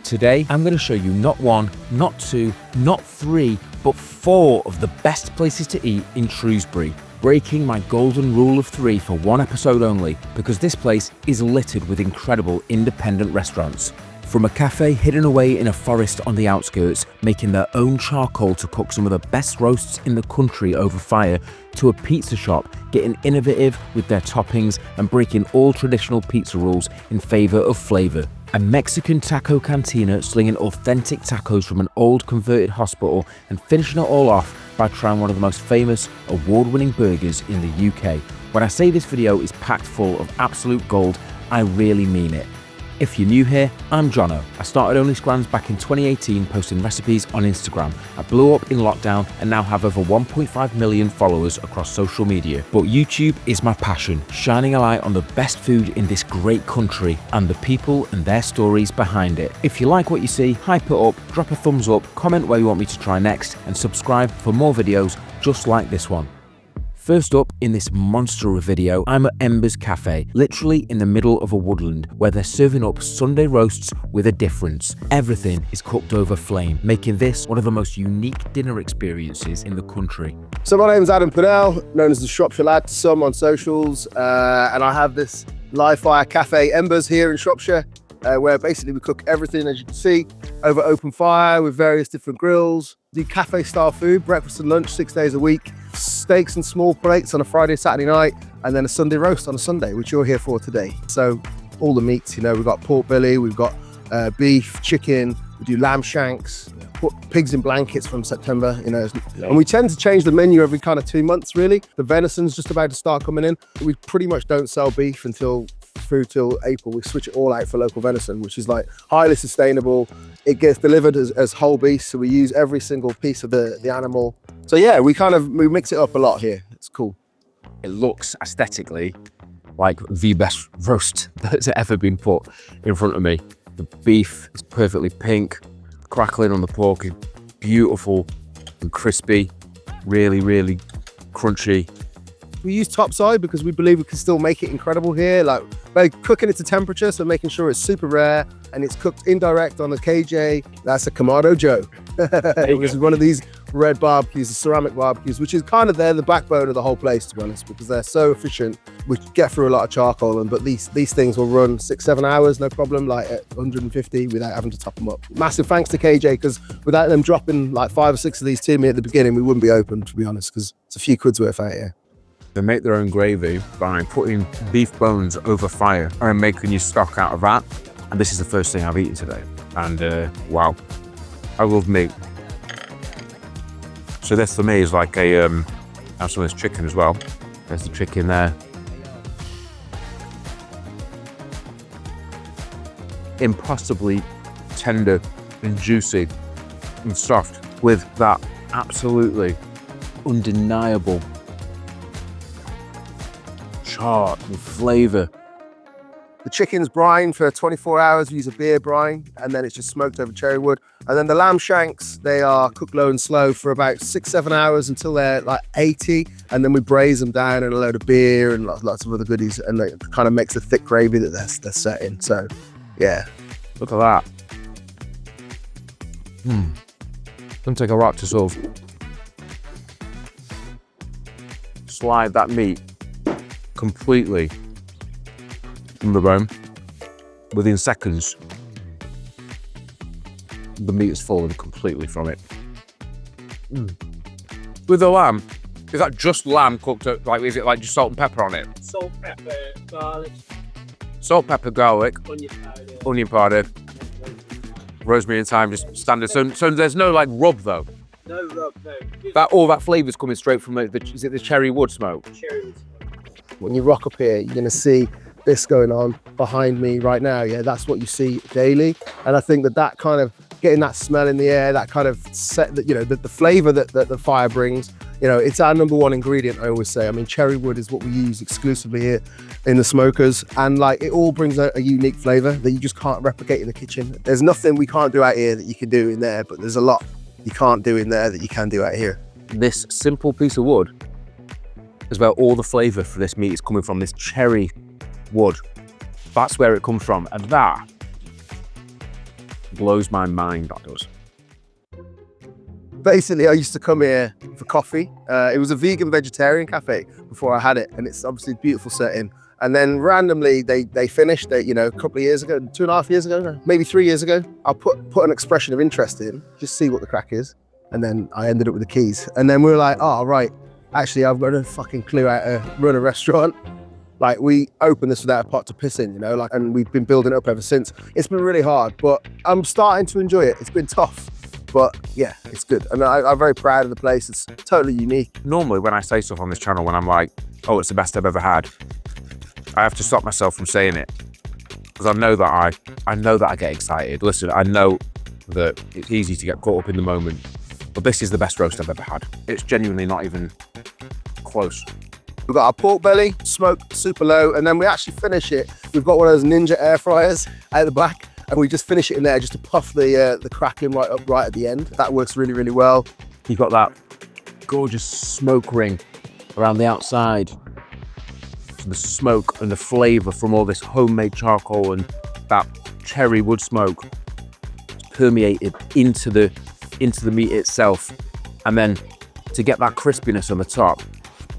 Today, I'm going to show you not one, not two, not three, but 4 of the best places to eat in Shrewsbury, breaking my golden rule of 3 for one episode only, because this place is littered with incredible independent restaurants. From a cafe hidden away in a forest on the outskirts, making their own charcoal to cook some of the best roasts in the country over fire, to a pizza shop getting innovative with their toppings and breaking all traditional pizza rules in favour of flavour. A Mexican taco cantina slinging authentic tacos from an old converted hospital, and finishing it all off by trying one of the most famous award-winning burgers in the UK. When I say this video is packed full of absolute gold, I really mean it. If you're new here, I'm Jono. I started Only Scrans back in 2018 posting recipes on Instagram. I blew up in lockdown and now have over 1.5 million followers across social media. But YouTube is my passion, shining a light on the best food in this great country and the people and their stories behind it. If you like what you see, hype it up, drop a thumbs up, comment where you want me to try next, and subscribe for more videos just like this one. First up in this monster of video, I'm at Embers Café, literally in the middle of a woodland, where they're serving up Sunday roasts with a difference. Everything is cooked over flame, making this one of the most unique dinner experiences in the country. So my name's Adam Purnell, known as the Shropshire lad to some on socials, and I have this live fire cafe, Embers, here in Shropshire, where basically we cook everything, as you can see, over open fire with various different grills. Do cafe style food, breakfast and lunch 6 days a week, steaks and small plates on a Friday, Saturday night, and then a Sunday roast on a Sunday, which you're here for today. So all the meats, you know, we've got pork belly, we've got beef, chicken, we do lamb shanks, put pigs in blankets from September, you know, and we tend to change the menu every kind of 2 months, really. The venison's just about to start coming in. We pretty much don't sell beef until April. We switch it all out for local venison, which is like highly sustainable. It gets delivered as whole beef, so we use every single piece of the animal. So yeah, we mix it up a lot here. It's cool. It looks aesthetically like the best roast that's ever been put in front of me. The beef is perfectly pink, crackling on the pork is beautiful and crispy, really, really crunchy. We use topside because we believe we can still make it incredible here. Like, we're cooking it to temperature, so making sure it's super rare, and it's cooked indirect on the KJ. That's a Kamado Joe. This is one of these red barbecues, the ceramic barbecues, which is kind of the backbone of the whole place, to be honest, because they're so efficient. We get through a lot of charcoal, but these things will run 6-7 hours, no problem, like at 150 without having to top them up. Massive thanks to KJ, because without them dropping like 5 or 6 of these to me at the beginning, we wouldn't be open, to be honest, because it's a few quid's worth out here. They make their own gravy by putting beef bones over fire and making your stock out of that. And this is the first thing I've eaten today. And wow, I love meat. So this for me is like a, have some of this chicken as well. There's the chicken there. Impossibly tender and juicy and soft, with that absolutely undeniable char and flavour. The chicken's brined for 24 hours. We use a beer brine, and then it's just smoked over cherry wood. And then the lamb shanks, they are cooked low and slow for about 6-7 hours until they're like 80. And then we braise them down in a load of beer and lots of other goodies. And it kind of makes a thick gravy that they're set in. So, yeah. Look at that. Doesn't take a lot to sort of slide that meat completely from the bone. Within seconds, the meat has fallen completely from it. With the lamb, is that just lamb cooked up, like, is it like just salt and pepper on it? Salt, pepper, garlic. Salt, pepper, garlic, Onion powder. Rosemary and thyme, just standard. So there's no like rub though? No rub, no. All that flavour's coming straight from is it the cherry wood smoke? Cherry wood. When you rock up here, you're gonna see this going on behind me right now. Yeah, that's what you see daily. And I think that kind of getting that smell in the air, that kind of set, that, you know, the flavour that the fire brings, you know, it's our #1 ingredient, I always say. I mean, cherry wood is what we use exclusively here in the smokers. And like, it all brings a unique flavour that you just can't replicate in the kitchen. There's nothing we can't do out here that you can do in there, but there's a lot you can't do in there that you can do out here. This simple piece of wood is where all the flavour for this meat is coming from, this cherry wood. That's where it comes from. And that blows my mind, that does. Basically, I used to come here for coffee. It was a vegan vegetarian cafe before I had it, and it's obviously a beautiful setting. And then randomly they finished it, a couple of years ago, 2.5 years ago, maybe 3 years ago. I put an expression of interest in, just see what the crack is. And then I ended up with the keys. And then we were like, oh, right, actually, I've got a fucking clue how to run a restaurant. Like, we opened this without a pot to piss in, and we've been building it up ever since. It's been really hard, but I'm starting to enjoy it. It's been tough, but yeah, it's good. And I'm very proud of the place. It's totally unique. Normally when I say stuff on this channel, when I'm like, oh, it's the best I've ever had, I have to stop myself from saying it, because I know that I get excited. Listen, I know that it's easy to get caught up in the moment, but this is the best roast I've ever had. It's genuinely not even close. We've got our pork belly, smoked super low, and then we actually finish it. We've got one of those Ninja air fryers out the back, and we just finish it in there just to puff the cracking right up right at the end. That works really, really well. You've got that gorgeous smoke ring around the outside. The smoke and the flavour from all this homemade charcoal and that cherry wood smoke permeated into the meat itself, and then to get that crispiness on the top,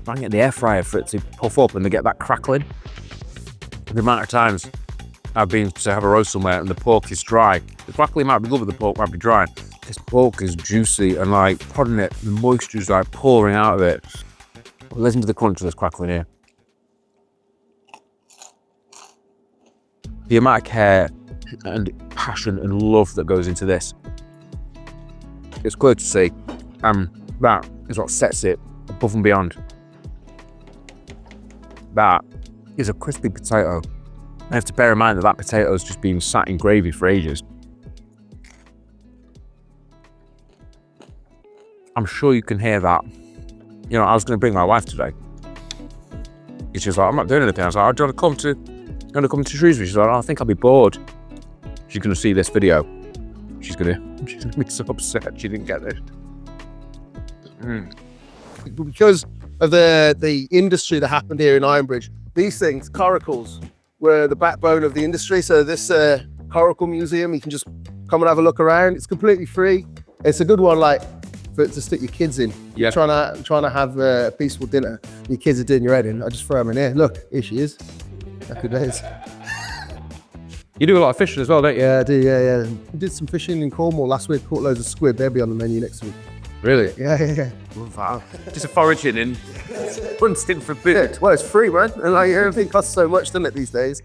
I can get the air fryer for it to puff up and to get that crackling. The amount of times I've been to have a roast somewhere and the pork is dry. The crackling might be good, but the pork might be dry. This pork is juicy and like prodding it, the moisture's like pouring out of it. Listen to the crunch of this crackling here. The amount of care and passion and love that goes into this, it's clear to see, that is what sets it above and beyond. That is a crispy potato. I have to bear in mind that potato's just been sat in gravy for ages. I'm sure you can hear that. I was going to bring my wife today. She was like, I'm not doing anything. I was like, oh, do you want to come to Shrewsbury? She's like, oh, I think I'll be bored. She's going to see this video. She's going to be so upset she didn't get this. Because of the industry that happened here in Ironbridge, these things, coracles, were the backbone of the industry. So this coracle museum, you can just come and have a look around. It's completely free. It's a good one, like, to stick your kids in. Yeah. Trying to have a peaceful dinner. Your kids are doing your head in. I just throw them in here. Look, here she is. Happy days. You do a lot of fishing as well, don't you? Yeah, I do. Yeah. We did some fishing in Cornwall last week. Caught loads of squid. They'll be on the menu next week. Really? Yeah. Wow. Just a foraging in. Hunting for food. Yeah, well, it's free, man. And like, everything costs so much, doesn't it, these days?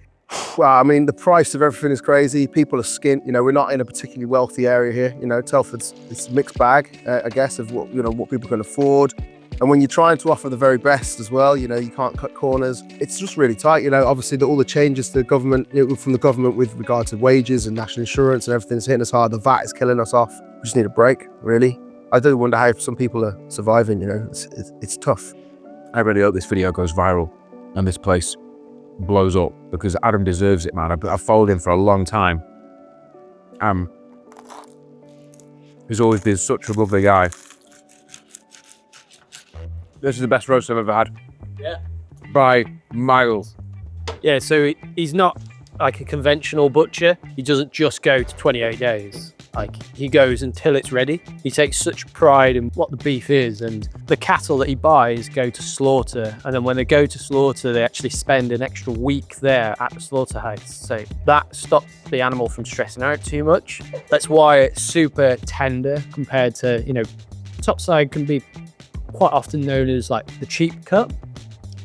Well, I mean, the price of everything is crazy. People are skint. We're not in a particularly wealthy area here. Telford's it's a mixed bag, I guess, of what people can afford. And when you're trying to offer the very best as well, you can't cut corners. It's just really tight. Obviously all the changes to the government, from the government with regard to wages and national insurance and everything's hitting us hard. The VAT is killing us off. We just need a break, really. I do wonder how some people are surviving. It's tough. I really hope this video goes viral and this place blows up, because Adam deserves it, man. I've followed him for a long time. He's always been such a lovely guy. This is the best roast I've ever had. Yeah. By miles. Yeah, so he's not like a conventional butcher. He doesn't just go to 28 days. Like, he goes until it's ready. He takes such pride in what the beef is, and the cattle that he buys go to slaughter. And then when they go to slaughter, they actually spend an extra week there at the slaughterhouse. So that stops the animal from stressing out too much. That's why it's super tender compared to, topside can be quite often known as like the cheap cut,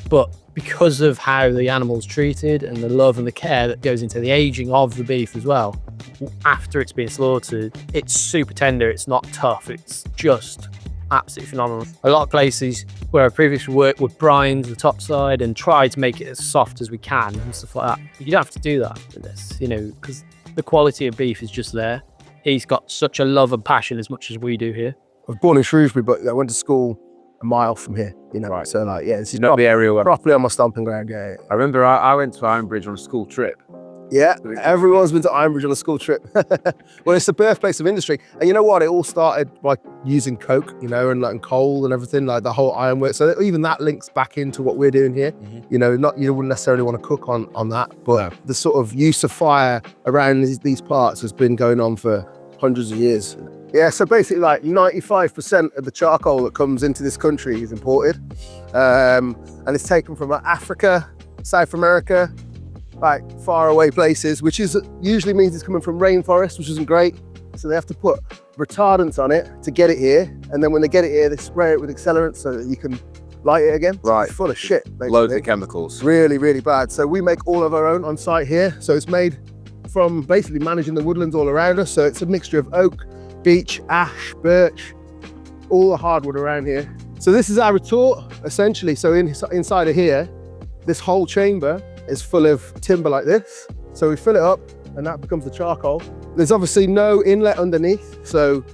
but because of how the animal's treated and the love and the care that goes into the aging of the beef as well, after it's been slaughtered, it's super tender, it's not tough, it's just absolutely phenomenal. A lot of places where I previously worked would brine the top side and try to make it as soft as we can and stuff like that. You don't have to do that with this, because the quality of beef is just there. He's got such a love and passion as much as we do here. I was born in Shrewsbury, but I went to school a mile from here, Right. So this is Not the area where... properly on my stomping ground. Yeah. I remember I went to Ironbridge on a school trip, Yeah, everyone's been to Ironbridge on a school trip. Well, it's the birthplace of industry. And you know what? It all started by using coke, you know, and coal and everything, like the whole ironwork. So even that links back into what we're doing here. You know, you wouldn't necessarily want to cook on that, but the sort of use of fire around these parts has been going on for hundreds of years. Yeah, so basically like 95% of the charcoal that comes into this country is imported. And it's taken from Africa, South America, like far away places, which usually means it's coming from rainforest, which isn't great. So they have to put retardants on it to get it here. And then when they get it here, they spray it with accelerants so that you can light it again. Right. It's full of shit, basically. Loads of chemicals. Really, really bad. So we make all of our own on site here. So it's made from basically managing the woodlands all around us. So it's a mixture of oak, beech, ash, birch, all the hardwood around here. So this is our retort, essentially. So inside of here, this whole chamber is full of timber like this. So we fill it up and that becomes the charcoal. There's obviously no inlet underneath. So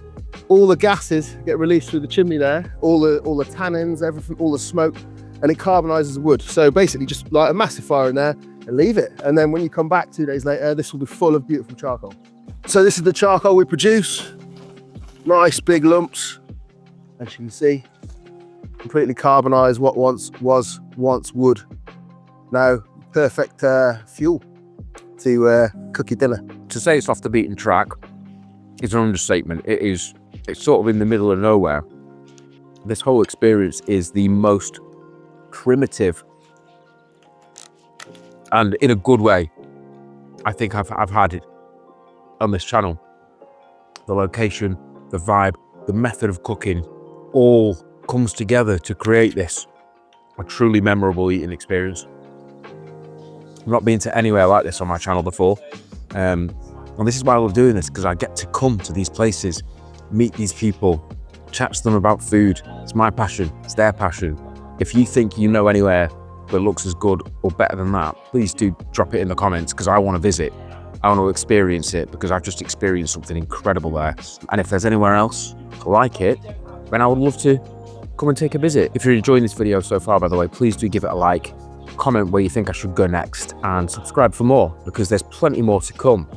all the gases get released through the chimney there, all the tannins, everything, all the smoke, and it carbonizes the wood. So basically just light a massive fire in there and leave it. And then when you come back 2 days later, this will be full of beautiful charcoal. So this is the charcoal we produce. Nice big lumps, as you can see, completely carbonized what once was wood. Now, perfect fuel to cook your dinner. To say it's off the beaten track is an understatement. It's sort of in the middle of nowhere. This whole experience is the most primitive, and in a good way, I think I've had it on this channel. The location, the vibe, the method of cooking, all comes together to create this a truly memorable eating experience. I've not been to anywhere like this on my channel before. And this is why I love doing this, because I get to come to these places, meet these people, chat to them about food. It's my passion, it's their passion. If you think you know anywhere that looks as good or better than that, please do drop it in the comments, because I want to visit. I want to experience it, because I've just experienced something incredible there. And if there's anywhere else like it, then I would love to come and take a visit. If you're enjoying this video so far, by the way, please do give it a like, comment where you think I should go next, and subscribe for more, because there's plenty more to come.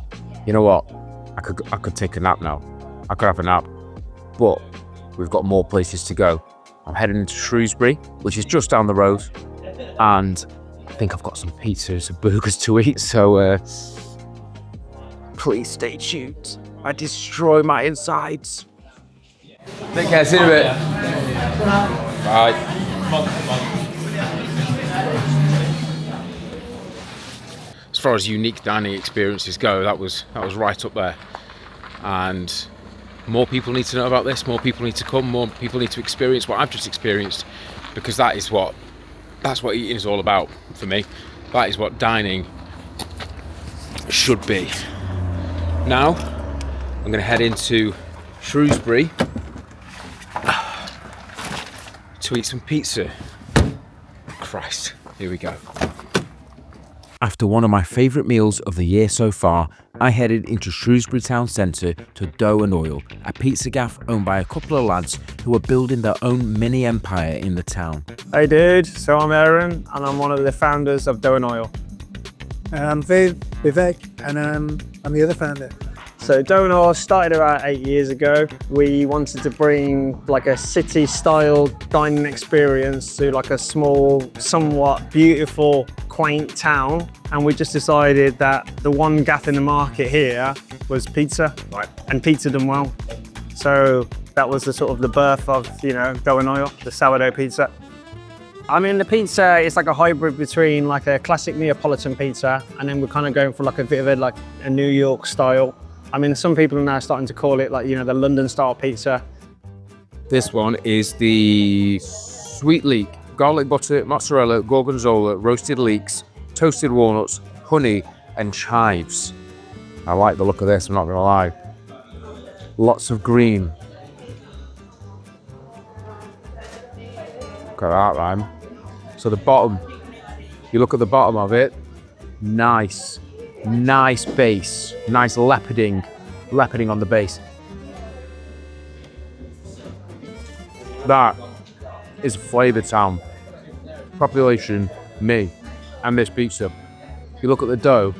You know what? I could take a nap now. I could have a nap, but we've got more places to go. I'm heading into Shrewsbury, which is just down the road, and I think I've got some pizzas and burgers to eat, so please stay tuned. I destroy my insides. Take care, see you in a bit. Bye. As far as unique dining experiences go, that was right up there. And more people need to know about this, more people need to come, more people need to experience what I've just experienced, because that's what eating is all about for me. That is what dining should be. Now, I'm going to head into Shrewsbury to eat some pizza. Christ, here we go. After one of my favourite meals of the year so far, I headed into Shrewsbury town centre to Dough and Oil, a pizza gaff owned by a couple of lads who are building their own mini empire in the town. Hey dude, so I'm Aaron and I'm one of the founders of Dough and Oil. I'm Vivek and I'm the other founder. So Dough and Oil started about 8 years ago. We wanted to bring like a city-style dining experience to like a small, somewhat beautiful, quaint town. And we just decided that the one gap in the market here was pizza, and pizza done well. So that was the sort of the birth of, you know, Dough and Oil, the sourdough pizza. I mean, the pizza is like a hybrid between like a classic Neapolitan pizza, and then we're kind of going for like a bit of a New York style. I mean, some people are now starting to call it like, you know, the London style pizza. This one is the sweet leek, garlic butter, mozzarella, gorgonzola, roasted leeks, toasted walnuts, honey, and chives. I like the look of this, I'm not gonna lie. Lots of green. Look at that, man. So the bottom, you look at the bottom of it, nice base, nice leoparding on the base. That is Flavour Town. Population, me, and this pizza. You look at the dough,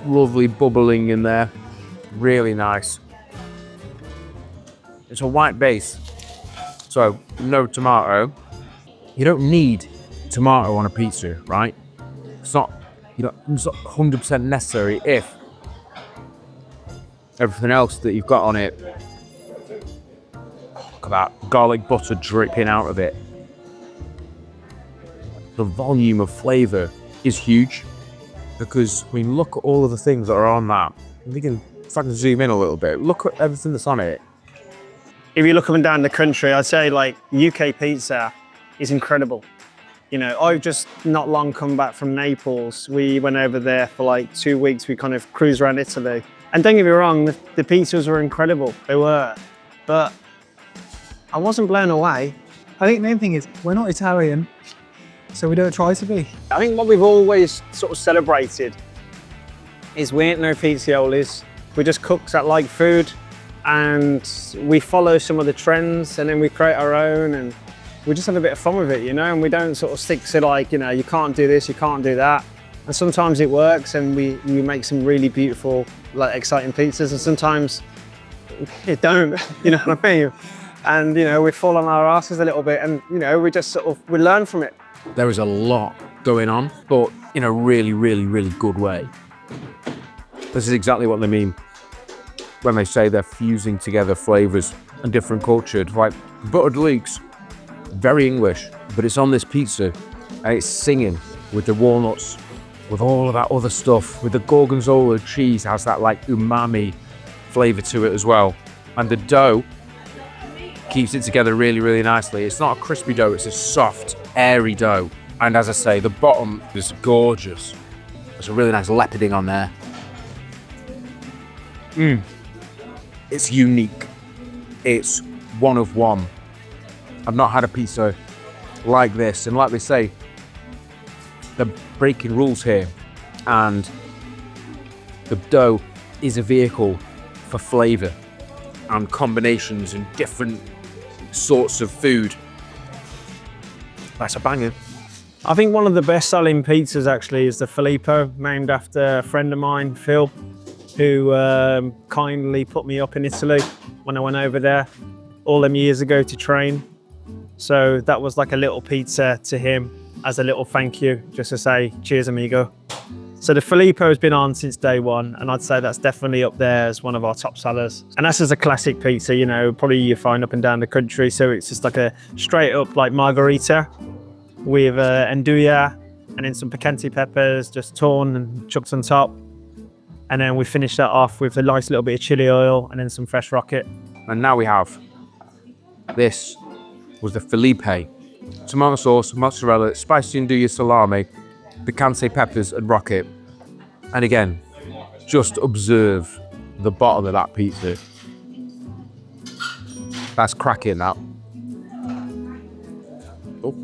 lovely bubbling in there. Really nice. It's a white base, so no tomato. You don't need tomato on a pizza, right? It's not 100% necessary if everything else that you've got on it. Look at that garlic butter dripping out of it. The volume of flavour is huge because look at all of the things that are on that. If I can zoom in a little bit, look at everything that's on it. If you look up and down the country, I'd say like UK pizza is incredible. You know, I've just not long come back from Naples. We went over there for like 2 weeks. We kind of cruised around Italy. And don't get me wrong, the pizzas were incredible. They were. But I wasn't blown away. I think the main thing is we're not Italian, so we don't try to be. I think what we've always sort of celebrated is we ain't no pizziolis. We're just cooks that like food, and we follow some of the trends, and then we create our own, and we just have a bit of fun with it, you know, and we don't sort of stick to like, you know, you can't do this, you can't do that. And sometimes it works and we make some really beautiful, like exciting pizzas, and sometimes it don't, you know what I mean? And, you know, we fall on our asses a little bit, and, you know, we just sort of, we learn from it. There is a lot going on, but in a really, really, really good way. This is exactly what they mean when they say they're fusing together flavours and different cultures, like buttered leeks. Very English, but it's on this pizza and it's singing with the walnuts, with all of that other stuff, with the gorgonzola cheese has that like umami flavour to it as well. And the dough keeps it together really, really nicely. It's not a crispy dough, it's a soft, airy dough. And as I say, the bottom is gorgeous. There's a really nice leoparding on there. It's unique. It's one of one. I've not had a pizza like this, and like they say, they're breaking rules here, and the dough is a vehicle for flavour and combinations and different sorts of food. That's a banger. I think one of the best selling pizzas actually is the Filippo, named after a friend of mine, Phil, who kindly put me up in Italy when I went over there all them years ago to train. So that was like a little pizza to him as a little thank you, just to say, cheers amigo. So the Filippo has been on since day one, and I'd say that's definitely up there as one of our top sellers. And that's as a classic pizza, you know, probably you find up and down the country. So it's just like a straight up like margherita with andouille and then some picante peppers, just torn and chucked on top. And then we finish that off with a nice little bit of chili oil and then some fresh rocket. And now we have this. Was the Felipe. Tomato sauce, mozzarella, spicy andouille salami, picante peppers and rocket. And again, just observe the bottom of that pizza. That's cracking, that. Oh.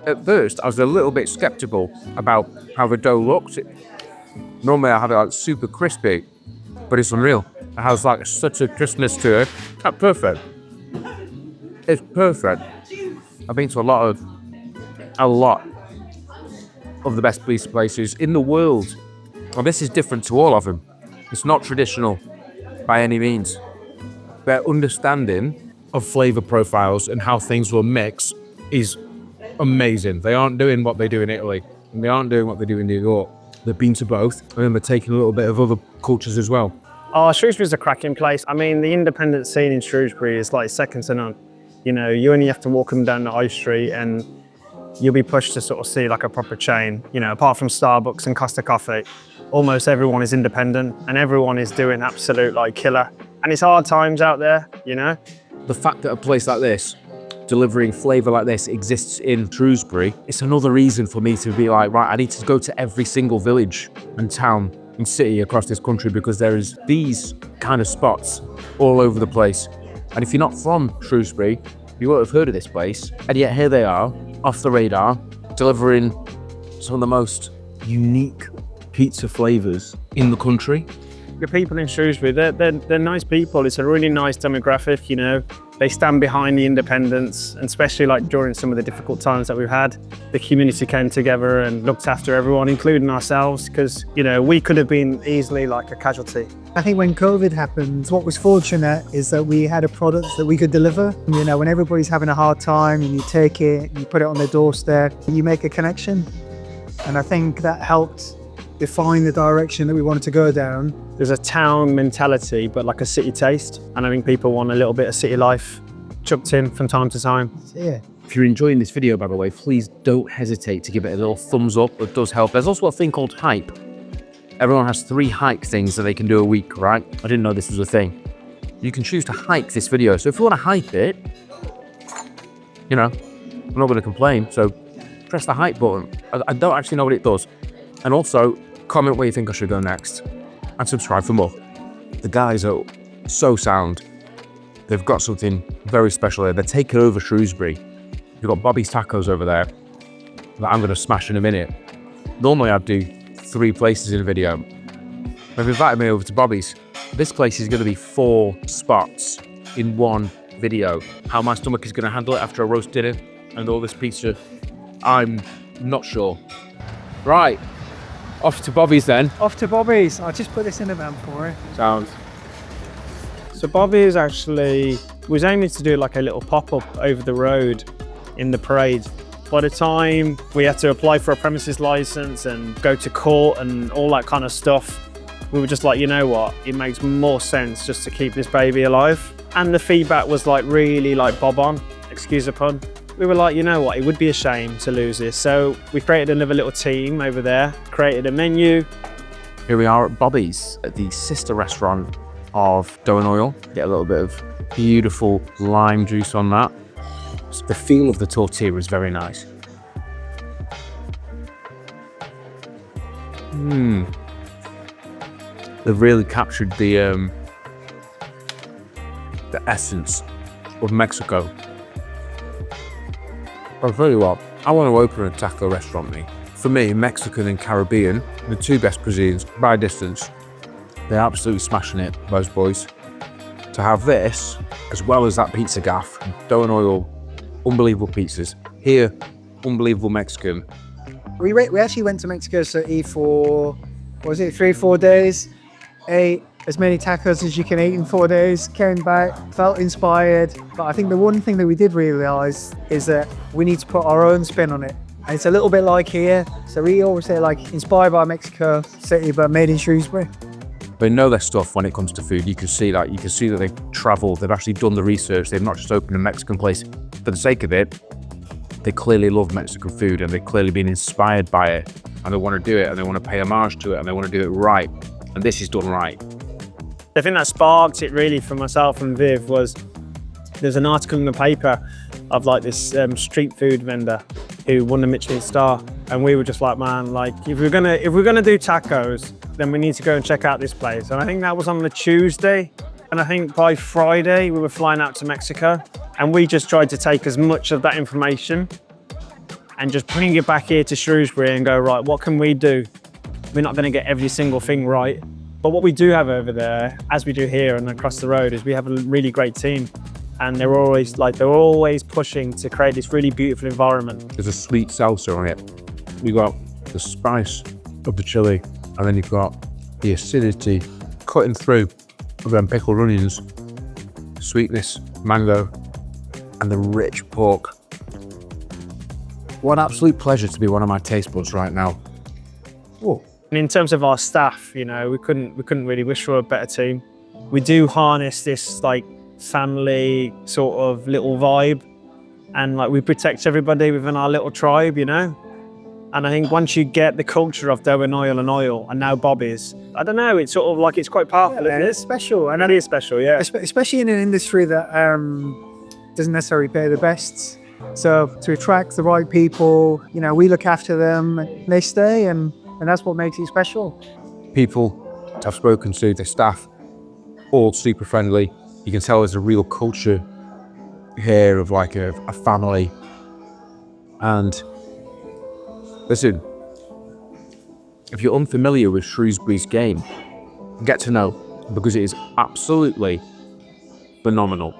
At first, I was a little bit skeptical about how the dough looked. Normally I have it like super crispy, but it's unreal. It has like such a crispness to it. That's perfect. It's perfect. I've been to a lot of the best pizza places in the world. And this is different to all of them. It's not traditional by any means. Their understanding of flavour profiles and how things will mix is amazing. They aren't doing what they do in Italy, and they aren't doing what they do in New York. They've been to both, and then they're taking a little bit of other cultures as well. Oh, Shrewsbury's a cracking place. I mean, the independent scene in Shrewsbury is like second to none. You know, you only have to walk them down the high street and you'll be pushed to sort of see like a proper chain. You know, apart from Starbucks and Costa Coffee, almost everyone is independent and everyone is doing absolute like killer. And it's hard times out there, you know? The fact that a place like this, delivering flavour like this, exists in Shrewsbury, it's another reason for me to be like, right, I need to go to every single village and town and city across this country, because there is these kind of spots all over the place. And if you're not from Shrewsbury, you won't have heard of this place. And yet here they are, off the radar, delivering some of the most unique pizza flavours in the country. The people in Shrewsbury, they're nice people. It's a really nice demographic, you know. They stand behind the independents, and especially like during some of the difficult times that we've had, the community came together and looked after everyone, including ourselves, because, you know, we could have been easily like a casualty. I think when COVID happened, what was fortunate is that we had a product that we could deliver. You know, when everybody's having a hard time and you take it, you put it on their doorstep, you make a connection. And I think that helped define the direction that we wanted to go down. There's a town mentality, but like a city taste. And I think people want a little bit of city life chucked in from time to time. Yeah. If you're enjoying this video, by the way, please don't hesitate to give it a little thumbs up. It does help. There's also a thing called hype. Everyone has 3 hike things that they can do a week, right? I didn't know this was a thing. You can choose to hike this video. So if you want to hype it, you know, I'm not going to complain. So press the hype button. I don't actually know what it does. And also, comment where you think I should go next. And subscribe for more. The guys are so sound. They've got something very special here. They're taking over Shrewsbury. You've got Bobby's Tacos over there that I'm going to smash in a minute. Normally I'd do 3 places in a video. They've invited me over to Bobby's. This place is going to be 4 spots in one video. How my stomach is going to handle it after a roast dinner and all this pizza, I'm not sure. Right, off to Bobby's then. Off to Bobby's. I'll just put this in the van for you. Sounds. So Bobby's actually was aiming to do like a little pop-up over the road in the parade. By the time we had to apply for a premises license and go to court and all that kind of stuff, we were just like, you know what, it makes more sense just to keep this baby alive. And the feedback was like really like bob on, excuse the pun. We were like, you know what, it would be a shame to lose this. So we created another little team over there, created a menu. Here we are at Bobby's, at the sister restaurant of Dough and Oil. Get a little bit of beautiful lime juice on that. The feel of the tortilla is very nice. They've really captured the essence of Mexico. I'll tell you what, I want to open a taco restaurant, me. For me, Mexican and Caribbean, the 2 best cuisines by distance. They're absolutely smashing it, those boys. To have this, as well as that pizza gaff, Dough and Oil, unbelievable pizzas. Here, unbelievable Mexican. We actually went to Mexico City for, what was it, 3 or 4 days. Ate as many tacos as you can eat in 4 days. Came back, felt inspired. But I think the one thing that we did realise is that we need to put our own spin on it. And it's a little bit like here. So we always say like inspired by Mexico City, but made in Shrewsbury. They know their stuff when it comes to food. You can see that. You can see that they've travelled. They've actually done the research. They've not just opened a Mexican place for the sake of it. They clearly love Mexican food and they've clearly been inspired by it. And they want to do it and they want to pay homage to it and they want to do it right. And this is done right. The thing that sparked it really for myself and Viv was there's an article in the paper of like this street food vendor who won the Michelin star, and we were just like, man, like if we're gonna do tacos, then we need to go and check out this place. And I think that was on the Tuesday, and I think by Friday we were flying out to Mexico, and we just tried to take as much of that information and just bring it back here to Shrewsbury and go, right, what can we do? We're not going to get every single thing right, but what we do have over there, as we do here and across the road, is we have a really great team. And they're always pushing to create this really beautiful environment. There's a sweet salsa on it. You got the spice of the chili, and then you've got the acidity cutting through of them pickled onions, sweetness, mango, and the rich pork. What an absolute pleasure to be one of my taste buds right now. Whoa. And in terms of our staff, you know, we couldn't really wish for a better team. We do harness this like family sort of little vibe, and like we protect everybody within our little tribe, you know. And I think once you get the culture of Dough and Oil and now Bobby's, I don't know, it's sort of like it's quite powerful. Yeah, it's special, and it is special, yeah. Especially in an industry that doesn't necessarily pay the best. So to attract the right people, you know, we look after them, they stay, and that's what makes it special. People I've spoken to, the staff, all super friendly. You can tell there's a real culture here of like a family. And listen, if you're unfamiliar with Shrewsbury's game, get to know, because it is absolutely phenomenal.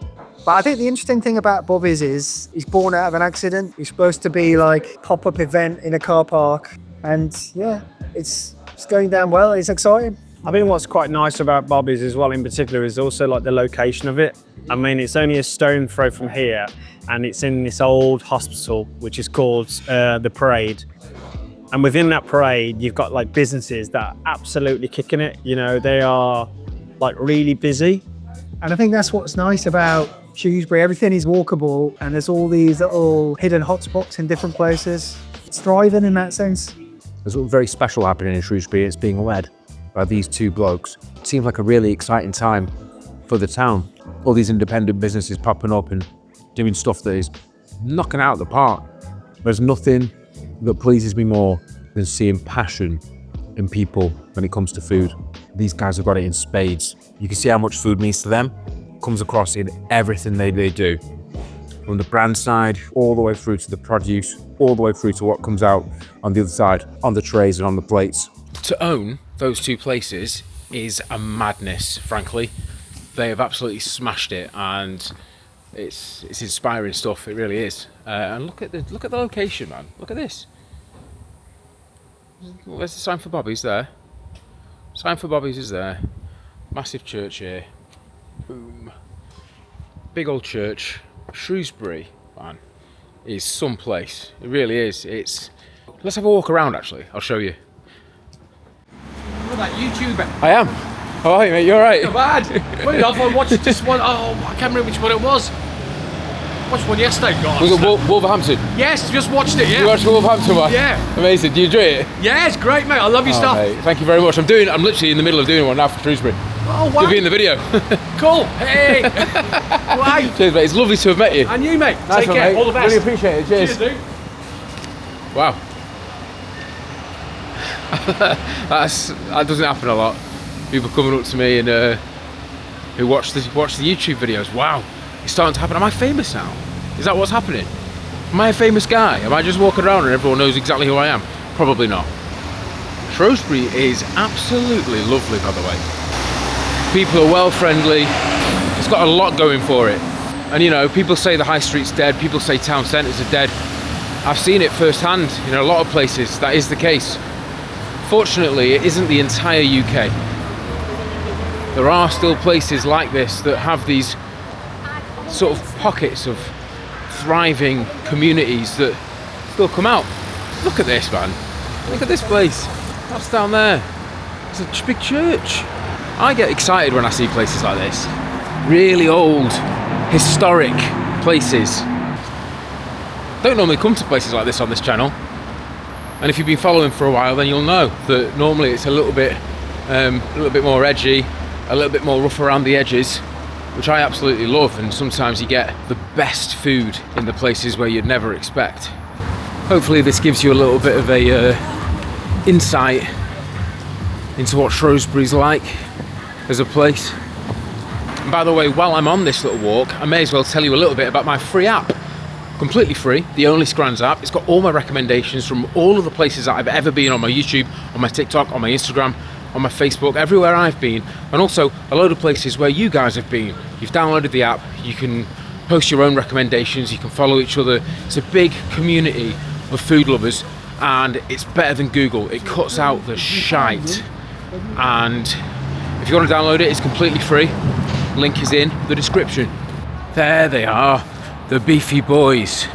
But I think the interesting thing about Bobby's is he's born out of an accident. He's supposed to be like pop-up event in a car park. And yeah, it's going down well. It's exciting. I think what's quite nice about Bobby's as well in particular is also like the location of it. I mean, it's only a stone throw from here and it's in this old hospital, which is called the Parade. And within that parade, you've got like businesses that are absolutely kicking it. You know, they are like really busy. And I think that's what's nice about Shrewsbury. Everything is walkable and there's all these little hidden hotspots in different places. It's thriving in that sense. There's something very special happening in Shrewsbury. It's being led by these two blokes. It seems like a really exciting time for the town. All these independent businesses popping up and doing stuff that is knocking out of the park. There's nothing that pleases me more than seeing passion in people when it comes to food. These guys have got it in spades. You can see how much food means to them. It comes across in everything they do. From the brand side, all the way through to the produce, all the way through to what comes out on the other side, on the trays and on the plates. To own those two places is a madness, frankly. They have absolutely smashed it, and it's inspiring stuff. It really is. And look at the location, man. Look at this. Where's the sign for Bobby's there? Sign for Bobby's is there. Massive church here. Boom. Big old church. Shrewsbury, man, is someplace. It really is. Let's have a walk around, actually. I'll show you. You're that YouTuber. I am. How are you, mate? You alright? Not bad. Funny enough, I watched this one. Oh, I can't remember which one it was. Watched one yesterday, God. Was it Wolverhampton? Yes, just watched it, yeah. You watched the Wolverhampton one? Yeah. Amazing. Do you enjoy it? Yeah, it's great, mate. I love your stuff. Mate, thank you very much. I'm literally in the middle of doing one now for Shrewsbury. Oh, wow. You'll be in the video. Cool. Hey. Right. Cheers, mate. It's lovely to have met you. And you, mate. Nice Take one, care. mate. All the best. Really appreciate it. Cheers. Cheers, dude. Wow. That doesn't happen a lot. People coming up to me and who watch the YouTube videos. Wow, it's starting to happen. Am I famous now? Is that what's happening? Am I a famous guy? Am I just walking around and everyone knows exactly who I am? Probably not. Shrewsbury is absolutely lovely, by the way. People are well friendly. It's got a lot going for it. And you know, people say the high street's dead. People say town centres are dead. I've seen it firsthand in a lot of places. That is the case. Fortunately, it isn't the entire UK. There are still places like this that have these sort of pockets of thriving communities that still come out. Look at this, man. Look at this place. That's down there. It's a big church. I get excited when I see places like this. Really old, historic places. Don't normally come to places like this on this channel. And if you've been following for a while, then you'll know that normally it's a little bit more edgy, a little bit more rough around the edges, which I absolutely love. And sometimes you get the best food in the places where you'd never expect. Hopefully this gives you a little bit of a insight into what Shrewsbury's like as a place. And by the way, while I'm on this little walk, I may as well tell you a little bit about my free app. Completely free, the only Scrans app. It's got all my recommendations from all of the places that I've ever been on my YouTube, on my TikTok, on my Instagram, on my Facebook, everywhere I've been, and also a load of places where you guys have been. You've downloaded the app, you can post your own recommendations, you can follow each other. It's a big community of food lovers, and it's better than Google. It cuts out the shite. And if you want to download it, it's completely free. Link is in the description. There they are, the Beefy boys.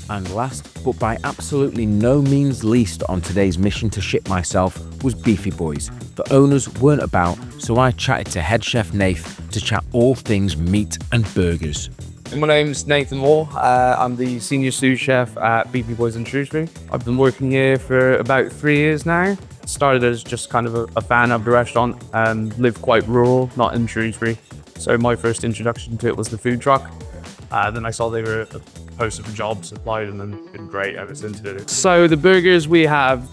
And last, but by absolutely no means least on today's mission to ship myself, was Beefy Boys. The owners weren't about, so I chatted to head chef Nath to chat all things meat and burgers. My name's Nathan Moore. I'm the senior sous chef at Beefy Boys in Shrewsbury. I've been working here for about 3 years now. Started as just kind of a fan of the restaurant and live quite rural, not in Shrewsbury. So my first introduction to it was the food truck. Then I saw they were posted for jobs, applied, and then been great ever since. So the burgers we've got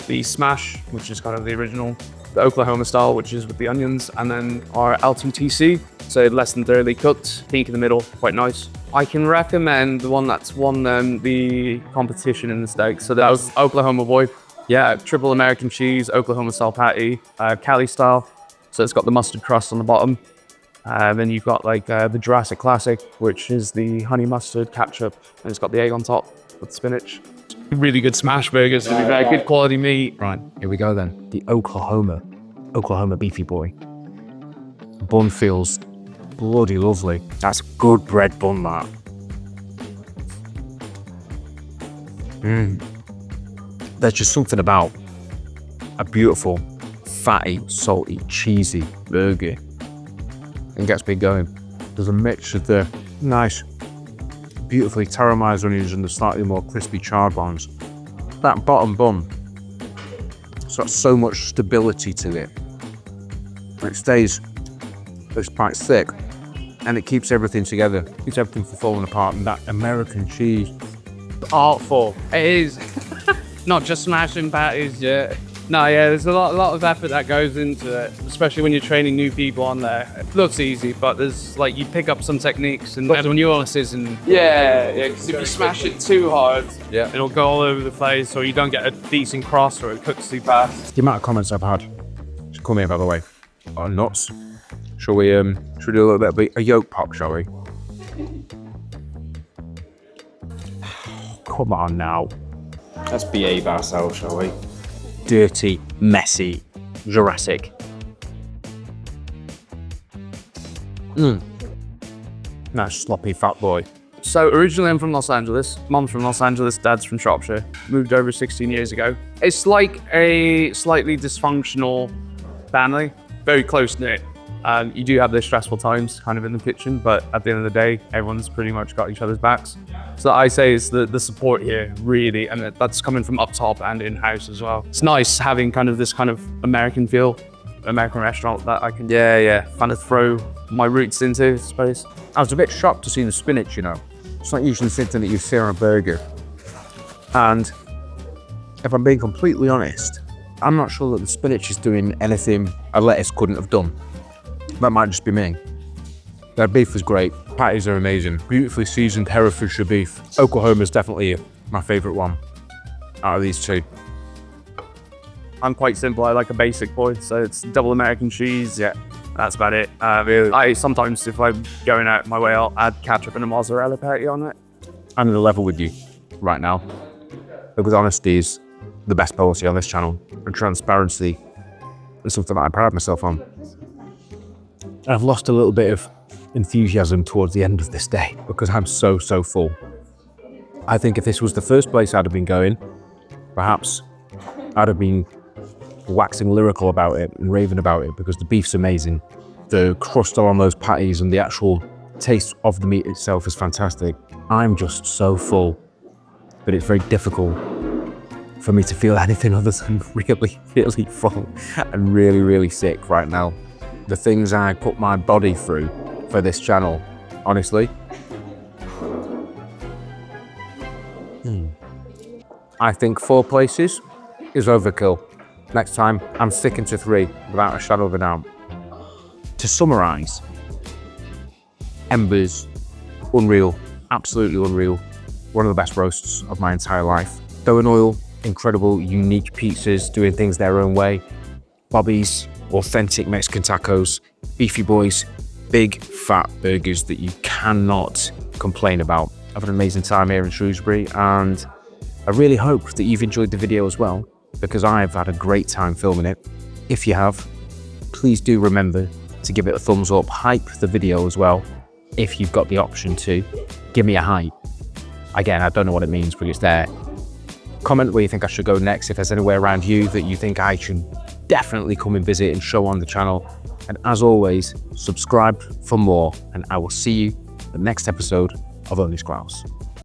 the smash, which is kind of the original, the Oklahoma style, which is with the onions, and then our LTTC, so less than thoroughly cooked, pink in the middle, quite nice. I can recommend the one that's won the competition in the States. So that was Oklahoma Boy. Yeah, triple American cheese, Oklahoma style patty, Cali style. So it's got the mustard crust on the bottom. Then you've got like the Jurassic Classic, which is the honey mustard ketchup, and it's got the egg on top with spinach. Really good smash burgers, to be fair, good quality meat. Right, here we go then. The Oklahoma Beefy Boy. Bun feels bloody lovely. That's a good bread bun, that. There's just something about a beautiful, fatty, salty, cheesy burger and gets me going. There's a mix of the nice, beautifully caramelized onions and the slightly more crispy chard buns. That bottom bun, it's got so much stability to it. It's quite thick, and it keeps everything together. Keeps everything from falling apart. And that American cheese, Art form. It is. Not just smashing patties, yeah. No, yeah, there's a lot of effort that goes into it, especially when you're training new people on there. It looks easy, but there's like, you pick up some techniques and nuances and yeah, because if you smash it too hard, it'll go all over the place, or you don't get a decent cross, or it cooks too fast. the amount of comments I've had, just come here by the way, are nuts. Shall we do a little bit of a yolk pop, shall we? Come on now. Let's behave ourselves, shall we? Dirty, messy, Jurassic. Nice sloppy fat boy. So originally I'm from Los Angeles. Mom's from Los Angeles, dad's from Shropshire. Moved over 16 years ago. It's like a slightly dysfunctional family, very close-knit. You do have those stressful times kind of in the kitchen, but at the end of the day, everyone's pretty much got each other's backs. So I say is the support here, really, and that's coming from up top and in-house as well. It's nice having kind of this kind of American feel, American restaurant that I can, kind of throw my roots into, I suppose. I was a bit shocked to see the spinach, you know. It's not usually something that you see on a burger. And if I'm being completely honest, I'm not sure that the spinach is doing anything a lettuce couldn't have done. That might just be me. Their beef is great. Patties are amazing. Beautifully seasoned Herefordshire beef. Oklahoma's definitely my favourite one out of these two. I'm quite simple. I like a basic boy, so it's double American cheese. Yeah, that's about it. I sometimes, if I'm going out my way, I'll add ketchup and a mozzarella patty on it. I'm on the level with you right now. Because honesty is the best policy on this channel, and transparency is something that I pride myself on. I've lost a little bit of enthusiasm towards the end of this day because I'm so full. I think if this was the first place I'd have been going, perhaps I'd have been waxing lyrical about it and raving about it because the beef's amazing. The crust on those patties and the actual taste of the meat itself is fantastic. I'm just so full, but it's very difficult for me to feel anything other than really full and really sick right now. The things I put my body through for this channel, honestly. I think 4 places is overkill. Next time, I'm sticking to 3 without a shadow of a doubt. To summarise, Embers, unreal, absolutely unreal. One of the best roasts of my entire life. Dough and oil, incredible, unique pizzas, doing things their own way. Bobby's, authentic Mexican tacos. Beefy Boys, big fat burgers that you cannot complain about. I've had an amazing time here in Shrewsbury, and I really hope that you've enjoyed the video as well, because I've had a great time filming it. If you have, please do remember to give it a thumbs up, hype the video as well. If you've got the option to, give me a hype. Again, I don't know what it means, but it's there. Comment where you think I should go next, if there's anywhere around you that you think I should definitely come and visit and show on the channel. And as always, subscribe for more, and I will see you in the next episode of Only Scrans.